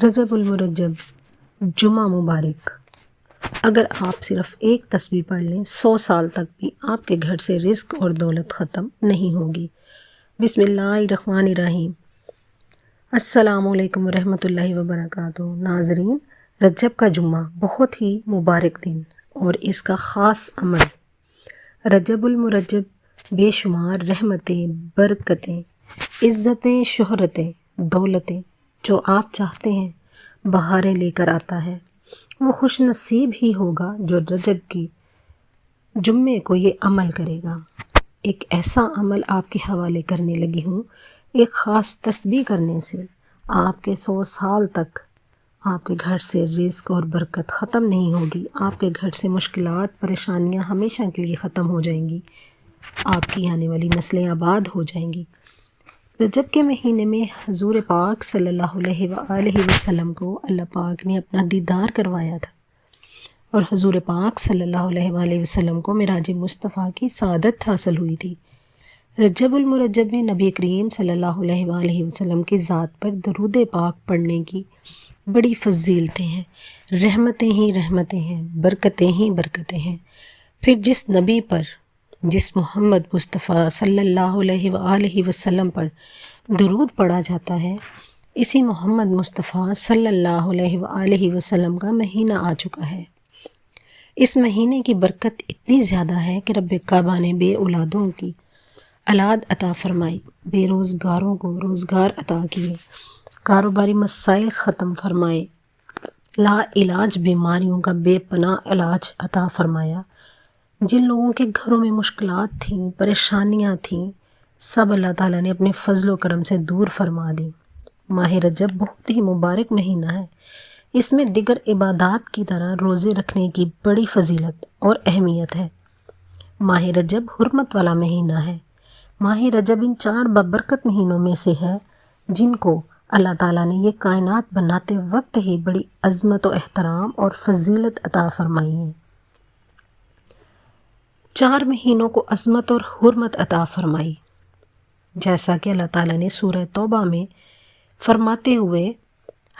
رجب المرجب جمعہ مبارک۔ اگر آپ صرف ایک تسبیح پڑھ لیں 100 سال تک بھی آپ کے گھر سے رزق اور دولت ختم نہیں ہوگی۔ بسم اللہ الرحمن الرحیم۔ السلام علیکم ورحمۃ اللہ وبرکاتہ۔ ناظرین، رجب کا جمعہ بہت ہی مبارک دن اور اس کا خاص عمل رجب المرجب بے شمار رحمتیں، برکتیں، عزتیں، شہرتیں، دولتیں جو آپ چاہتے ہیں بہاریں لے کر آتا ہے۔ وہ خوش نصیب ہی ہوگا جو رجب کی جمعے کو یہ عمل کرے گا۔ ایک ایسا عمل آپ کے حوالے کرنے لگی ہوں، ایک خاص تسبیح کرنے سے آپ کے 100 سال تک آپ کے گھر سے رزق اور برکت ختم نہیں ہوگی۔ آپ کے گھر سے مشکلات، پریشانیاں ہمیشہ کے لیے ختم ہو جائیں گی۔ آپ کی آنے والی نسلیں آباد ہو جائیں گی۔ رجب کے مہینے میں حضور پاک صلی اللہ علیہ وآلہ وسلم کو اللہ پاک نے اپنا دیدار کروایا تھا اور حضور پاک صلی اللہ علیہ وآلہ وسلم کو معراج مصطفیٰ کی سعادت حاصل ہوئی تھی۔ رجب المرجب میں نبی کریم صلی اللہ علیہ وآلہ وسلم کی ذات پر درود پاک پڑھنے کی بڑی فضیلتیں ہیں، رحمتیں ہی رحمتیں ہیں، برکتیں ہی برکتیں ہیں۔ پھر جس نبی پر، جس محمد مصطفیٰ صلی اللہ علیہ وآلہ وسلم پر درود پڑھا جاتا ہے، اسی محمد مصطفیٰ صلی اللہ علیہ وآلہ وسلم کا مہینہ آ چکا ہے۔ اس مہینے کی برکت اتنی زیادہ ہے کہ رب کعبہ نے بے اولادوں کی اولاد عطا فرمائی، بے روزگاروں کو روزگار عطا کیے، کاروباری مسائل ختم فرمائے، لا علاج بیماریوں کا بے پناہ علاج عطا فرمایا۔ جن لوگوں کے گھروں میں مشکلات تھیں، پریشانیاں تھیں، سب اللہ تعالیٰ نے اپنے فضل و کرم سے دور فرما دی۔ ماہ رجب بہت ہی مبارک مہینہ ہے۔ اس میں دیگر عبادات کی طرح روزے رکھنے کی بڑی فضیلت اور اہمیت ہے۔ ماہ رجب حرمت والا مہینہ ہے۔ ماہ رجب ان 4 بابرکت مہینوں میں سے ہے جن کو اللہ تعالیٰ نے یہ کائنات بناتے وقت ہی بڑی عظمت و احترام اور فضیلت عطا فرمائی ہے۔ 4 مہینوں کو عظمت اور حرمت عطا فرمائی، جیسا کہ اللہ تعالیٰ نے سورہ توبہ میں فرماتے ہوئے،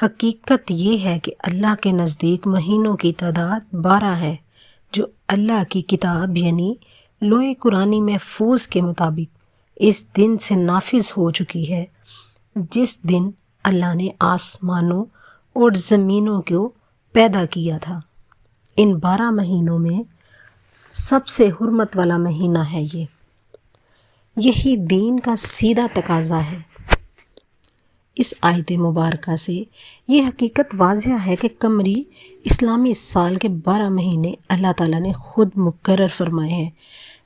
حقیقت یہ ہے کہ اللہ کے نزدیک مہینوں کی تعداد 12 ہے جو اللہ کی کتاب یعنی لوح قرآنی محفوظ کے مطابق اس دن سے نافذ ہو چکی ہے جس دن اللہ نے آسمانوں اور زمینوں کو پیدا کیا تھا۔ ان 12 مہینوں میں سب سے حرمت والا مہینہ ہے یہی دین کا سیدھا تقاضا ہے۔ اس آیت مبارکہ سے یہ حقیقت واضح ہے کہ قمری اسلامی سال کے 12 مہینے اللہ تعالیٰ نے خود مقرر فرمائے ہیں،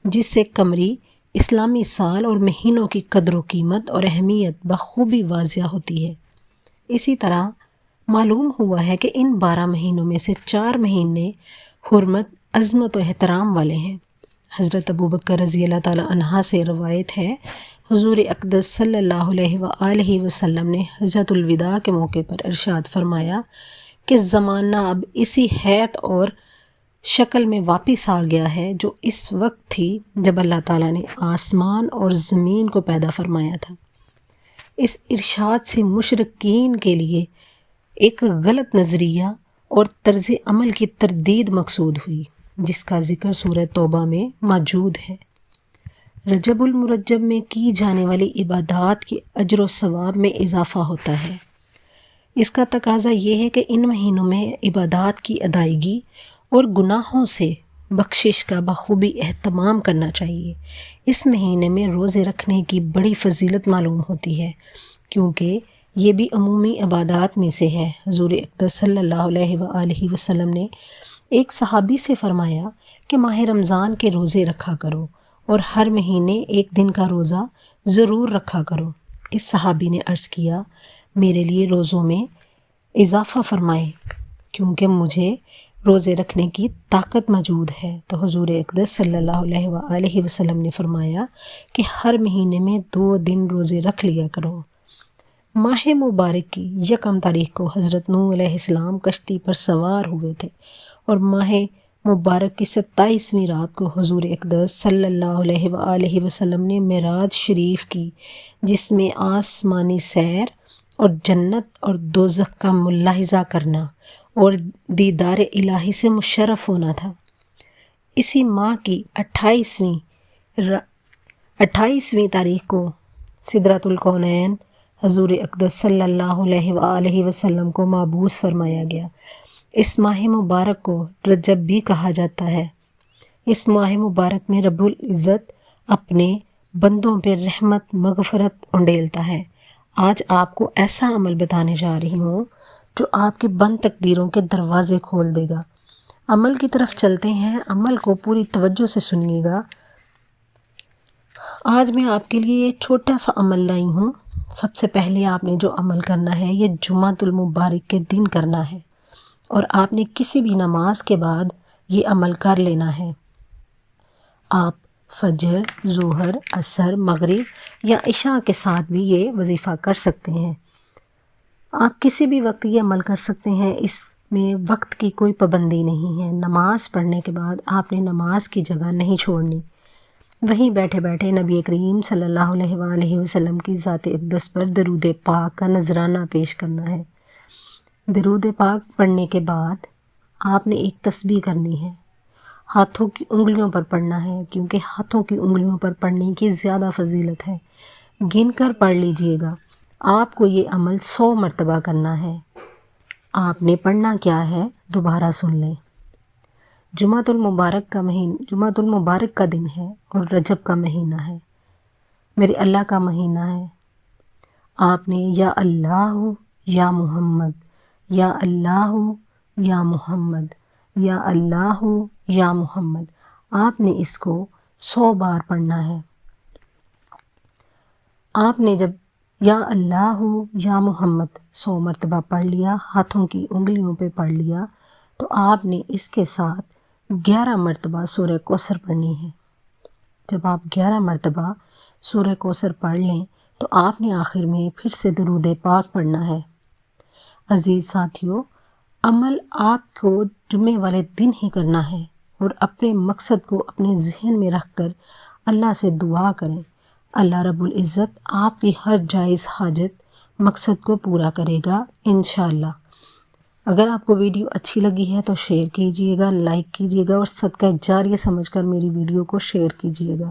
جس سے قمری اسلامی سال اور مہینوں کی قدر و قیمت اور اہمیت بخوبی واضح ہوتی ہے۔ اسی طرح معلوم ہوا ہے کہ ان 12 مہینوں میں سے 4 مہینے حرمت، عظمت و احترام والے ہیں۔ حضرت ابوبکر رضی اللہ تعالیٰ عنہ سے روایت ہے، حضور اقدس صلی اللہ علیہ وآلہ وسلم نے حجۃ الوداع کے موقع پر ارشاد فرمایا کہ زمانہ اب اسی حیت اور شکل میں واپس آ گیا ہے جو اس وقت تھی جب اللہ تعالیٰ نے آسمان اور زمین کو پیدا فرمایا تھا۔ اس ارشاد سے مشرکین کے لیے ایک غلط نظریہ اور طرز عمل کی تردید مقصود ہوئی، جس کا ذکر سورہ توبہ میں موجود ہے۔ رجب المرجب میں کی جانے والی عبادات کے اجر و ثواب میں اضافہ ہوتا ہے۔ اس کا تقاضا یہ ہے کہ ان مہینوں میں عبادات کی ادائیگی اور گناہوں سے بخشش کا بخوبی اہتمام کرنا چاہیے۔ اس مہینے میں روزے رکھنے کی بڑی فضیلت معلوم ہوتی ہے کیونکہ یہ بھی عمومی عبادات میں سے ہے۔ حضور اقدس صلی اللہ علیہ وآلہ وسلم نے ایک صحابی سے فرمایا کہ ماہ رمضان کے روزے رکھا کرو اور ہر مہینے ایک دن کا روزہ ضرور رکھا کرو۔ اس صحابی نے عرض کیا، میرے لیے روزوں میں اضافہ فرمائیں کیونکہ مجھے روزے رکھنے کی طاقت موجود ہے۔ تو حضور اقدس صلی اللہ علیہ وآلہ وسلم نے فرمایا کہ ہر مہینے میں 2 دن روزے رکھ لیا کرو۔ ماہ مبارک کی 1 تاریخ کو حضرت نوح علیہ السلام کشتی پر سوار ہوئے تھے اور ماہ مبارک کی 27ویں رات کو حضور اقدس صلی اللہ علیہ وآلہ وسلم نے معراج شریف کی، جس میں آسمانی سیر اور جنت اور دوزخ کا ملاحظہ کرنا اور دیدار الہی سے مشرف ہونا تھا۔ اسی ماہ کی 28ویں تاریخ کو سدرۃ الکونین حضور اقدس صلی اللہ علیہ وآلہ وسلم کو مبعوث فرمایا گیا۔ اس ماہ مبارک کو رجب بھی کہا جاتا ہے۔ اس ماہ مبارک میں رب العزت اپنے بندوں پہ رحمت مغفرت انڈیلتا ہے۔ آج آپ کو ایسا عمل بتانے جا رہی ہوں جو آپ کی بند تقدیروں کے دروازے کھول دے گا۔ عمل کی طرف چلتے ہیں، عمل کو پوری توجہ سے سنیے گا۔ آج میں آپ کے لیے ایک چھوٹا سا عمل لائی ہوں۔ سب سے پہلے آپ نے جو عمل کرنا ہے یہ جمعۃ المبارک کے دن کرنا ہے، اور آپ نے کسی بھی نماز کے بعد یہ عمل کر لینا ہے۔ آپ فجر، ظہر، عصر، مغرب یا عشاء کے ساتھ بھی یہ وظیفہ کر سکتے ہیں۔ آپ کسی بھی وقت یہ عمل کر سکتے ہیں، اس میں وقت کی کوئی پابندی نہیں ہے۔ نماز پڑھنے کے بعد آپ نے نماز کی جگہ نہیں چھوڑنی، وہیں بیٹھے بیٹھے نبی کریم صلی اللہ علیہ وآلہ وسلم کی ذات اقدس پر درود پاک کا نذرانہ پیش کرنا ہے۔ درود پاک پڑھنے کے بعد آپ نے ایک تسبیح کرنی ہے۔ ہاتھوں کی انگلیوں پر پڑھنا ہے، کیونکہ ہاتھوں کی انگلیوں پر پڑھنے کی زیادہ فضیلت ہے۔ گن کر پڑھ لیجئے گا۔ آپ کو یہ عمل 100 مرتبہ کرنا ہے۔ آپ نے پڑھنا کیا ہے دوبارہ سن لیں۔ جمعۃ المبارک کا دن ہے اور رجب کا مہینہ ہے، میرے اللہ کا مہینہ ہے۔ آپ نے یا اللہ یا محمد، یا اللہ یا محمد، یا اللہ یا محمد، آپ نے اس کو 100 بار پڑھنا ہے۔ آپ نے جب یا اللہ یا محمد 100 مرتبہ پڑھ لیا، ہاتھوں کی انگلیوں پہ پڑھ لیا، تو آپ نے اس کے ساتھ 11 مرتبہ سورہ کوثر پڑھنی ہے۔ جب آپ 11 مرتبہ سورہ کوثر پڑھ لیں تو آپ نے آخر میں پھر سے درود پاک پڑھنا ہے۔ عزیز ساتھیوں، عمل آپ کو جمعے والے دن ہی کرنا ہے، اور اپنے مقصد کو اپنے ذہن میں رکھ کر اللہ سے دعا کریں۔ اللہ رب العزت آپ کی ہر جائز حاجت مقصد کو پورا کرے گا انشاءاللہ۔ اگر آپ کو ویڈیو اچھی لگی ہے تو شیئر کیجئے گا، لائک کیجئے گا، اور صدقہ جاریہ سمجھ کر میری ویڈیو کو شیئر کیجئے گا۔